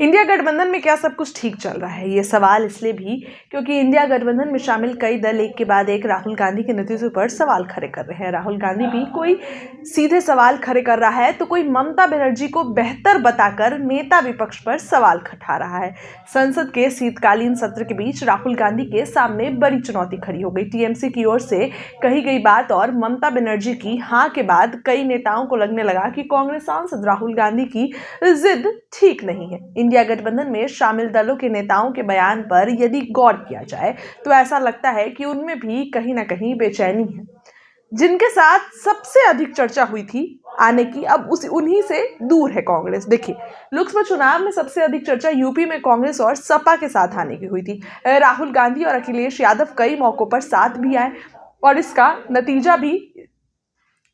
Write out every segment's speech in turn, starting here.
India गठबंधन में क्या सब कुछ ठीक चल रहा है? ये सवाल इसलिए भी क्योंकि इंडिया गठबंधन में शामिल कई दल एक के बाद एक राहुल गांधी के नेतृत्व पर सवाल खड़े कर रहे हैं। राहुल गांधी भी कोई सीधे सवाल खड़े कर रहा है तो कोई ममता बनर्जी को बेहतर बताकर नेता विपक्ष पर सवाल खड़ा रहा है। संसद के शीतकालीन सत्र के बीच राहुल गांधी के सामने बड़ी चुनौती खड़ी हो गई। टीएमसी की ओर से कही गई बात और ममता बनर्जी की हाँ के बाद कई नेताओं को लगने लगा कि कांग्रेस सांसद राहुल गांधी की जिद ठीक नहीं है। इंडिया गठबंधन में शामिल दलों के नेताओं के बयान पर यदि गौर किया जाए तो ऐसा लगता है कि उनमें भी कहीं ना कहीं बेचैनी है। जिनके साथ सबसे अधिक चर्चा हुई थी आने की, अब उन्हीं से दूर है कांग्रेस। देखिए, लोकसभा चुनाव में सबसे अधिक चर्चा यूपी में कांग्रेस और सपा के साथ आने की हुई थी। राहुल गांधी और अखिलेश यादव कई मौकों पर साथ भी आए और इसका नतीजा भी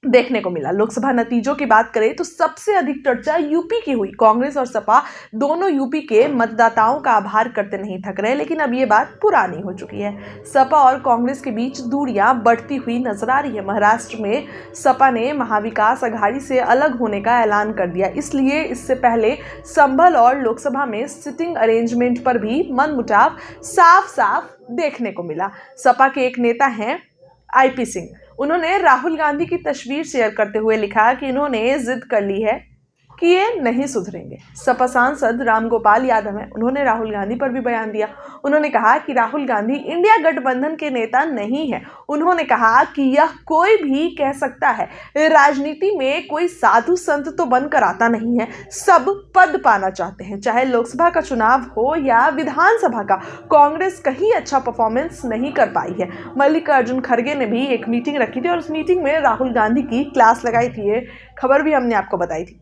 देखने को मिला। लोकसभा नतीजों की बात करें तो सबसे अधिक चर्चा यूपी की हुई। कांग्रेस और सपा दोनों यूपी के मतदाताओं का आभार करते नहीं थक रहे, लेकिन अब ये बात पुरानी हो चुकी है। सपा और कांग्रेस के बीच दूरियां बढ़ती हुई नजर आ रही है। महाराष्ट्र में सपा ने महाविकास अघाड़ी से अलग होने का ऐलान कर दिया, इसलिए इससे पहले संभल और लोकसभा में सिटिंग अरेंजमेंट पर भी मनमुटाव साफ साफ देखने को मिला। सपा के एक नेता हैं आईपी सिंह। उन्होंने राहुल गांधी की तस्वीर शेयर करते हुए लिखा कि इन्होंने जिद कर ली है कि ये नहीं सुधरेंगे। सपा सांसद रामगोपाल यादव हैं, उन्होंने राहुल गांधी पर भी बयान दिया। उन्होंने कहा कि राहुल गांधी इंडिया गठबंधन के नेता नहीं है। उन्होंने कहा कि यह कोई भी कह सकता है, राजनीति में कोई साधु संत तो बनकर आता नहीं है, सब पद पाना चाहते हैं, चाहे लोकसभा का चुनाव हो या विधानसभा का। कांग्रेस कहीं अच्छा परफॉर्मेंस नहीं कर पाई है। मल्लिकार्जुन खड़गे ने भी एक मीटिंग रखी थी और उस मीटिंग में राहुल गांधी की क्लास लगाई थी। ये खबर भी हमने आपको बताई थी।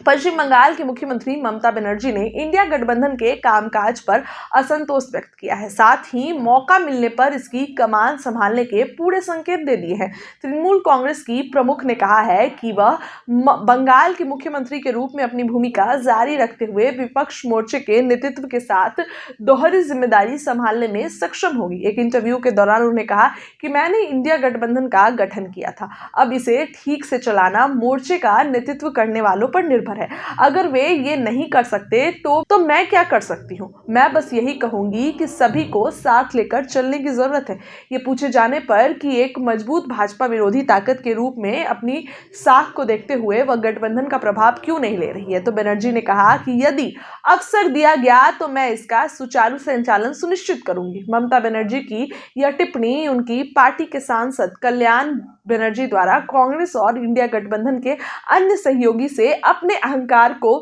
पश्चिम बंगाल की मुख्यमंत्री ममता बनर्जी ने इंडिया गठबंधन के कामकाज पर असंतोष व्यक्त किया है। साथ ही मौका मिलने पर इसकी कमान संभालने के पूरे संकेत दे दिए हैं। तृणमूल कांग्रेस की प्रमुख ने कहा है कि वह बंगाल के मुख्यमंत्री के रूप में अपनी भूमिका जारी रखते हुए विपक्ष मोर्चे के नेतृत्व के साथ दोहरी जिम्मेदारी संभालने में सक्षम होगी। एक इंटरव्यू के दौरान उन्होंने कहा कि मैंने इंडिया गठबंधन का गठन किया था, अब इसे ठीक से चलाना मोर्चे का नेतृत्व करने वालों पर निर्भर है। अगर वे ये नहीं कर सकते तो मैं क्या कर सकती हूँ? मैं बस यही कहूंगी कि सभी को साथ लेकर चलने की जरूरत है। ये पूछे जाने पर कि एक मजबूत भाजपा विरोधी ताकत के रूप में अपनी साख को देखते हुए वह गठबंधन का प्रभाव क्यों नहीं ले रही है, तो बनर्जी ने कहा कि यदि अवसर दिया गया तो मैं इसका सुचारू संचालन सुनिश्चित करूंगी। ममता बनर्जी की यह टिप्पणी उनकी पार्टी के सांसद कल्याण बनर्जी द्वारा कांग्रेस और इंडिया गठबंधन के अन्य सहयोगी से अपने अहंकार को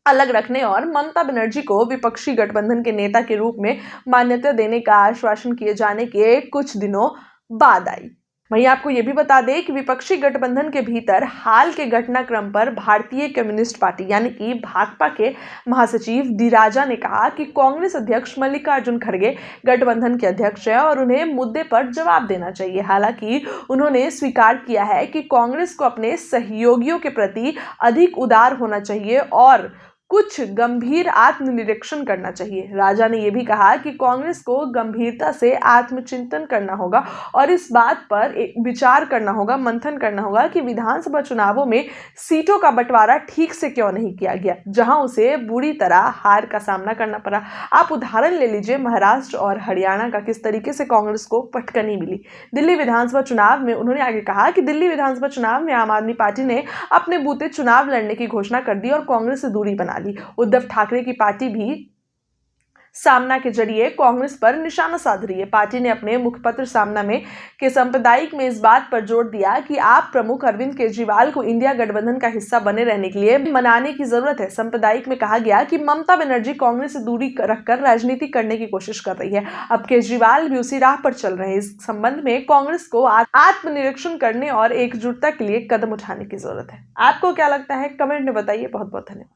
अलग रखने और ममता बनर्जी को विपक्षी गठबंधन के नेता के रूप में मान्यता देने का आश्वासन किए जाने के कुछ दिनों बाद आई। वहीं आपको यह भी बता दें कि विपक्षी गठबंधन के भीतर हाल के घटनाक्रम पर भारतीय कम्युनिस्ट पार्टी यानी कि भाकपा के महासचिव डी राजा ने कहा कि कांग्रेस अध्यक्ष मल्लिकार्जुन खड़गे गठबंधन के अध्यक्ष हैं और उन्हें मुद्दे पर जवाब देना चाहिए। हालांकि उन्होंने स्वीकार किया है कि कांग्रेस को अपने सहयोगियों के प्रति अधिक उदार होना चाहिए और कुछ गंभीर आत्मनिरीक्षण करना चाहिए। राजा ने यह भी कहा कि कांग्रेस को गंभीरता से आत्मचिंतन करना होगा और इस बात पर विचार करना होगा, मंथन करना होगा कि विधानसभा चुनावों में सीटों का बंटवारा ठीक से क्यों नहीं किया गया, जहां उसे बुरी तरह हार का सामना करना पड़ा। आप उदाहरण ले लीजिए महाराष्ट्र और हरियाणा का, किस तरीके से कांग्रेस को पटकनी मिली। दिल्ली विधानसभा चुनाव में उन्होंने आगे कहा कि दिल्ली विधानसभा चुनाव में आम आदमी पार्टी ने अपने बूते चुनाव लड़ने की घोषणा कर दी और कांग्रेस से दूरी बना ली। उद्धव ठाकरे की पार्टी भी सामना के जरिए कांग्रेस पर निशाना साध रही है। पार्टी ने अपने मुखपत्र सामना में के संपादकीय में इस बात पर जोर दिया कि आप प्रमुख अरविंद केजरीवाल को इंडिया गठबंधन का हिस्सा बने रहने के लिए मनाने की जरूरत है। संपादकीय में कहा गया कि ममता बनर्जी कांग्रेस से दूरी रखकर राजनीति करने की कोशिश कर रही है। अब केजरीवाल भी उसी राह पर चल रहे हैं। इस संबंध में कांग्रेस को आत्मनिरीक्षण करने और एकजुटता के लिए कदम उठाने की जरूरत है। आपको क्या लगता है? कमेंट में बताइए। बहुत बहुत धन्यवाद।